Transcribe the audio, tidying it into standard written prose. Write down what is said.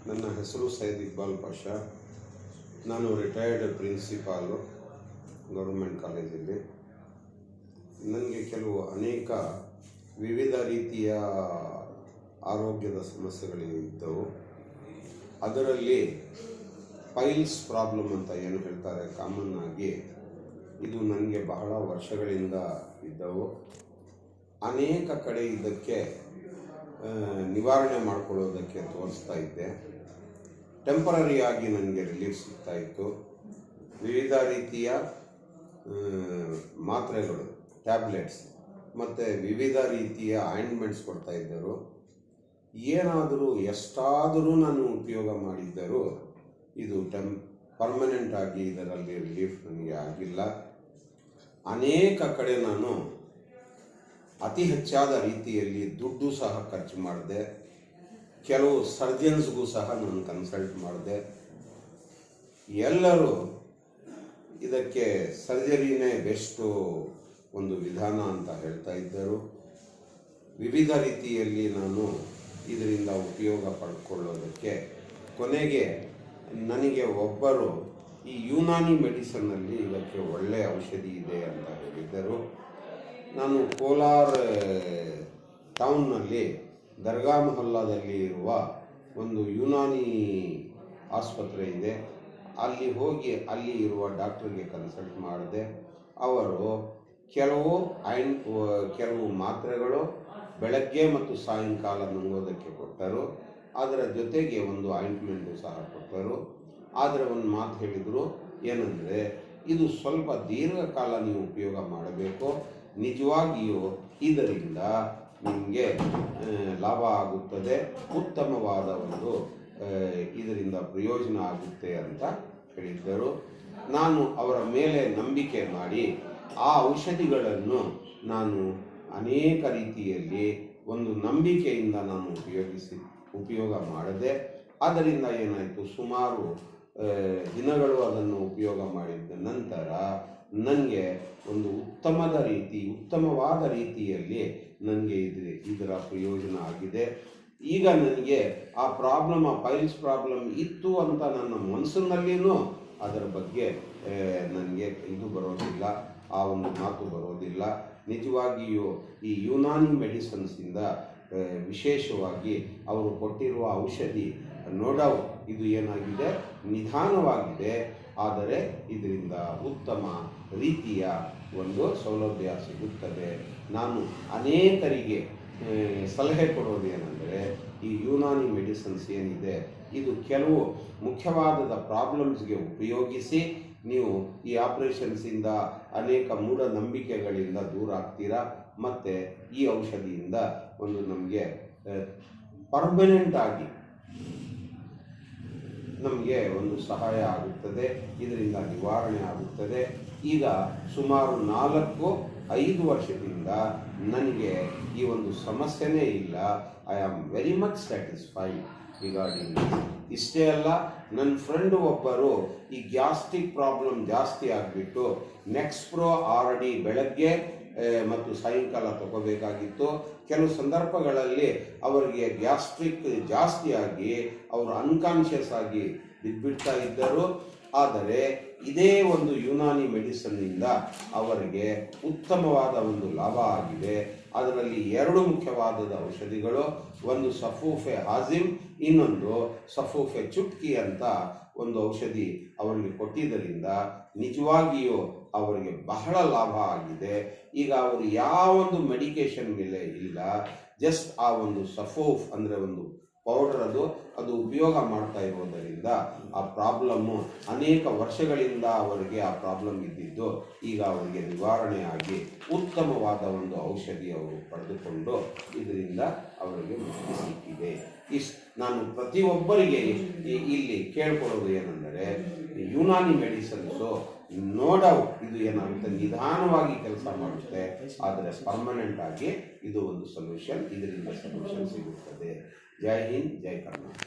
ನನ್ನ ಹೆಸರು ಸೈಯದ್ ಇಕ್ಬಾಲ್ ಪಾಷಾ. ನಾನು ರಿಟೈರ್ಡ್ ಪ್ರಿನ್ಸಿಪಾಲು ಗೌರ್ಮೆಂಟ್ ಕಾಲೇಜಲ್ಲಿ. ನನಗೆ ಅನೇಕ ವಿವಿಧ ರೀತಿಯ ಆರೋಗ್ಯದ ಸಮಸ್ಯೆಗಳಿದ್ದವು. ಅದರಲ್ಲಿ ಪೈಲ್ಸ್ ಪ್ರಾಬ್ಲಮ್ ಅಂತ ಏನು ಹೇಳ್ತಾರೆ ಕಾಮನ್ ಆಗಿ, ಇದು ನನಗೆ ಬಹಳ ವರ್ಷಗಳಿಂದ ಇದ್ದವು. ಅನೇಕ ಕಡೆ ಇದಕ್ಕೆ ನಿವಾರಣೆ ಮಾಡಿಕೊಳ್ಳೋದಕ್ಕೆ ತೋರಿಸ್ತಾ ಇದ್ದೆ. ಟೆಂಪರರಿಯಾಗಿ ನನಗೆ ರಿಲೀಫ್ ಸಿಗ್ತಾ ಇತ್ತು. ವಿವಿಧ ರೀತಿಯ ಮಾತ್ರೆಗಳು, ಟ್ಯಾಬ್ಲೆಟ್ಸ್ ಮತ್ತು ವಿವಿಧ ರೀತಿಯ ಆಯಿಂಟ್ಮೆಂಟ್ಸ್ ಕೊಡ್ತಾ ಇದ್ದರು. ಏನಾದರೂ ಎಷ್ಟಾದರೂ ನಾನು ಉಪಯೋಗ ಮಾಡಿದ್ದರೂ ಇದು ಪರ್ಮನೆಂಟ್ ಆಗಿ ಇದರಲ್ಲಿ ರಿಲೀಫ್ ನನಗೆ ಆಗಿಲ್ಲ. ಅನೇಕ ಕಡೆ ನಾನು ಅತಿ ಹೆಚ್ಚಾದ ರೀತಿಯಲ್ಲಿ ದುಡ್ಡು ಸಹ ಖರ್ಚು ಮಾಡಿದೆ. ಕೆಲವು ಸರ್ಜನ್ಸ್ಗೂ ಸಹ ನಾನು ಕನ್ಸಲ್ಟ್ ಮಾಡಿದೆ. ಎಲ್ಲರೂ ಇದಕ್ಕೆ ಸರ್ಜರಿನೇ ಬೆಸ್ಟು ಒಂದು ವಿಧಾನ ಅಂತ ಹೇಳ್ತಾ ಇದ್ದರು. ವಿವಿಧ ರೀತಿಯಲ್ಲಿ ನಾನು ಇದರಿಂದ ಉಪಯೋಗ ಪಡ್ಕೊಳ್ಳೋದಕ್ಕೆ ಕೊನೆಗೆ ನನಗೆ ಒಬ್ಬರು ಈ ಯುನಾನಿ ಮೆಡಿಸನ್ನಲ್ಲಿ ಇದಕ್ಕೆ ಒಳ್ಳೆಯ ಔಷಧಿ ಇದೆ ಅಂತ ಹೇಳಿದ್ದರು. ನಾನು ಕೋಲಾರ ಟೌನ್ನಲ್ಲಿ ದರ್ಗಾ ಮೊಹಲ್ಲಾದಲ್ಲಿ ಇರುವ ಒಂದು ಯುನಾನಿ ಆಸ್ಪತ್ರೆ ಇದೆ. ಅಲ್ಲಿ ಹೋಗಿ ಅಲ್ಲಿ ಇರುವ ಡಾಕ್ಟ್ರಿಗೆ ಕನ್ಸಲ್ಟ್ ಮಾಡಿದೆ. ಅವರು ಕೆಲವು ಮಾತ್ರೆಗಳು ಬೆಳಗ್ಗೆ ಮತ್ತು ಸಾಯಂಕಾಲ ನುಂಗೋದಕ್ಕೆ ಕೊಟ್ಟರು. ಅದರ ಜೊತೆಗೆ ಒಂದು ಆಯಿಂಟ್ಮೆಂಟು ಸಹ ಕೊಟ್ಟರು. ಆದರೆ ಒಂದು ಮಾತು ಹೇಳಿದರು, ಏನಂದರೆ ಇದು ಸ್ವಲ್ಪ ದೀರ್ಘಕಾಲ ನೀವು ಉಪಯೋಗ ಮಾಡಬೇಕು. ನಿಜವಾಗಿಯೂ ಇದರಿಂದ ನಿಮಗೆ ಲಾಭ ಆಗುತ್ತದೆ, ಉತ್ತಮವಾದ ಒಂದು ಇದರಿಂದ ಪ್ರಯೋಜನ ಆಗುತ್ತೆ ಅಂತ ಹೇಳಿದ್ದರು. ನಾನು ಅವರ ಮೇಲೆ ನಂಬಿಕೆ ಮಾಡಿ ಆ ಔಷಧಿಗಳನ್ನು ನಾನು ಅನೇಕ ರೀತಿಯಲ್ಲಿ ಒಂದು ನಂಬಿಕೆಯಿಂದ ನಾನು ಉಪಯೋಗ ಮಾಡಿದೆ. ಅದರಿಂದ ಏನಾಯಿತು, ಸುಮಾರು ದಿನಗಳು ಅದನ್ನು ಉಪಯೋಗ ಮಾಡಿದ ನಂತರ ನನಗೆ ಒಂದು ಉತ್ತಮವಾದ ರೀತಿಯಲ್ಲಿ ನನಗೆ ಇದರ ಪ್ರಯೋಜನ ಆಗಿದೆ. ಈಗ ನನಗೆ ಆ ಪೈಲ್ಸ್ ಪ್ರಾಬ್ಲಮ್ ಇತ್ತು ಅಂತ ನನ್ನ ಮನಸ್ಸಿನಲ್ಲಿಯೂ ಅದರ ಬಗ್ಗೆ ನನಗೆ ಇದು ಬರೋದಿಲ್ಲ, ಆ ಒಂದು ಮಾತು ಬರೋದಿಲ್ಲ. ನಿಜವಾಗಿಯೂ ಈ ಯುನಾನಿ ಮೆಡಿಸನ್ಸಿಂದ ವಿಶೇಷವಾಗಿ ಅವರು ಕೊಟ್ಟಿರುವ ಔಷಧಿ ಇದು ಏನಾಗಿದೆ, ನಿಧಾನವಾಗಿದೆ, ಆದರೆ ಇದರಿಂದ ಉತ್ತಮ ರೀತಿಯ ಒಂದು ಸೌಲಭ್ಯ ಸಿಗುತ್ತದೆ. ನಾನು ಅನೇಕರಿಗೆ ಸಲಹೆ ಕೊಡೋದು ಏನಂದರೆ, ಈ ಯುನಾನಿ ಮೆಡಿಸಿನ್ಸ್ ಏನಿದೆ ಇದು ಕೆಲವು ಮುಖ್ಯವಾದ ಪ್ರಾಬ್ಲಮ್ಸ್ಗೆ ಉಪಯೋಗಿಸಿ ನೀವು ಈ ಆಪರೇಷನ್ಸಿಂದ ಅನೇಕ ಮೂಢನಂಬಿಕೆಗಳಿಂದ ದೂರ ಆಗ್ತೀರಾ. ಮತ್ತು ಈ ಔಷಧಿಯಿಂದ ಒಂದು ನಮಗೆ ಪರ್ಮನೆಂಟ್ ಆಗಿ ನಮಗೆ ಒಂದು ಸಹಾಯ ಆಗುತ್ತದೆ, ಇದರಿಂದ ನಿವಾರಣೆ ಆಗುತ್ತದೆ. ಈಗ ಸುಮಾರು 4-5 ವರ್ಷದಿಂದ ನನಗೆ ಈ ಒಂದು ಸಮಸ್ಯೆನೇ ಇಲ್ಲ. I am very much satisfied regarding this. ಇಷ್ಟೇ ಅಲ್ಲ, ನನ್ನ ಫ್ರೆಂಡು ಒಬ್ಬರು ಈ ಗ್ಯಾಸ್ಟ್ರಿಕ್ ಪ್ರಾಬ್ಲಮ್ ಜಾಸ್ತಿ ಆಗಿಬಿಟ್ಟು ನೆಕ್ಸ್ಪ್ರೋ RD ಬೆಳಗ್ಗೆ ಮತ್ತು ಸಾಯಂಕಾಲ ತಗೋಬೇಕಾಗಿತ್ತು. ಕೆಲವು ಸಂದರ್ಭಗಳಲ್ಲಿ ಅವರಿಗೆ ಗ್ಯಾಸ್ಟ್ರಿಕ್ ಜಾಸ್ತಿ ಆಗಿ ಅವರು ಅನ್ಕಾನ್ಷಿಯಸ್ ಆಗಿ ಬಿದ್ದುಬಿಡ್ತಾ ಇದ್ದರು. ಆದರೆ ಇದೇ ಒಂದು ಯುನಾನಿ ಮೆಡಿಸನ್ನಿಂದ ಅವರಿಗೆ ಉತ್ತಮವಾದ ಒಂದು ಲಾಭ ಆಗಿದೆ. ಅದರಲ್ಲಿ 2 ಮುಖ್ಯವಾದ ಔಷಧಿಗಳು, ಒಂದು ಸಫೂಫೆ ಹಾಜಿಮ್, ಇನ್ನೊಂದು ಸಫೂಫೆ ಚುಟ್ಕಿ ಅಂತ ಒಂದು ಔಷಧಿ ಅವರಿಗೆ ಕೊಟ್ಟಿದ್ದರಿಂದ ನಿಜವಾಗಿಯೂ ಅವರಿಗೆ ಬಹಳ ಲಾಭ ಆಗಿದೆ. ಈಗ ಅವರು ಯಾವೊಂದು ಮೆಡಿಕೇಶನ್ ಮೇಲೆ ಇಲ್ಲ, ಜಸ್ಟ್ ಆ ಒಂದು ಸಫೂಫ್ ಅಂದರೆ ಒಂದು ಪೌಡರ್ ಅದು ಉಪಯೋಗ ಮಾಡ್ತಾ ಇರೋದರಿಂದ ಆ ಪ್ರಾಬ್ಲಮ್ಮು ಅನೇಕ ವರ್ಷಗಳಿಂದ ಅವರಿಗೆ ಆ ಪ್ರಾಬ್ಲಮ್ ಇದ್ದಿದ್ದು ಈಗ ಅವರಿಗೆ ನಿವಾರಣೆ ಆಗಿ ಉತ್ತಮವಾದ ಒಂದು ಔಷಧಿ ಅವರು ಪಡೆದುಕೊಂಡು ಇದರಿಂದ ಅವರಿಗೆ ಮುಕ್ತಿ ಸಿಕ್ಕಿದೆ. ನಾನು ಪ್ರತಿಯೊಬ್ಬರಿಗೆ ಇಲ್ಲಿ ಕೇಳ್ಕೊಳ್ಳೋದು ಏನೆಂದರೆ, ಯುನಾನಿ ಮೆಡಿಸನ್ಸು ಇದು ಏನಾಗುತ್ತೆ, ನಿಧಾನವಾಗಿ ಕೆಲಸ ಮಾಡುತ್ತೆ, ಆದರೆ ಪರ್ಮನೆಂಟ್ ಆಗಿ ಇದು ಒಂದು ಸೊಲ್ಯೂಷನ್, ಇದರಿಂದ ಸೊಲ್ಯೂಷನ್ ಸಿಗುತ್ತದೆ. ಜೈ ಹಿಂದ್, ಜೈ ಕರ್ನಾಟಕ.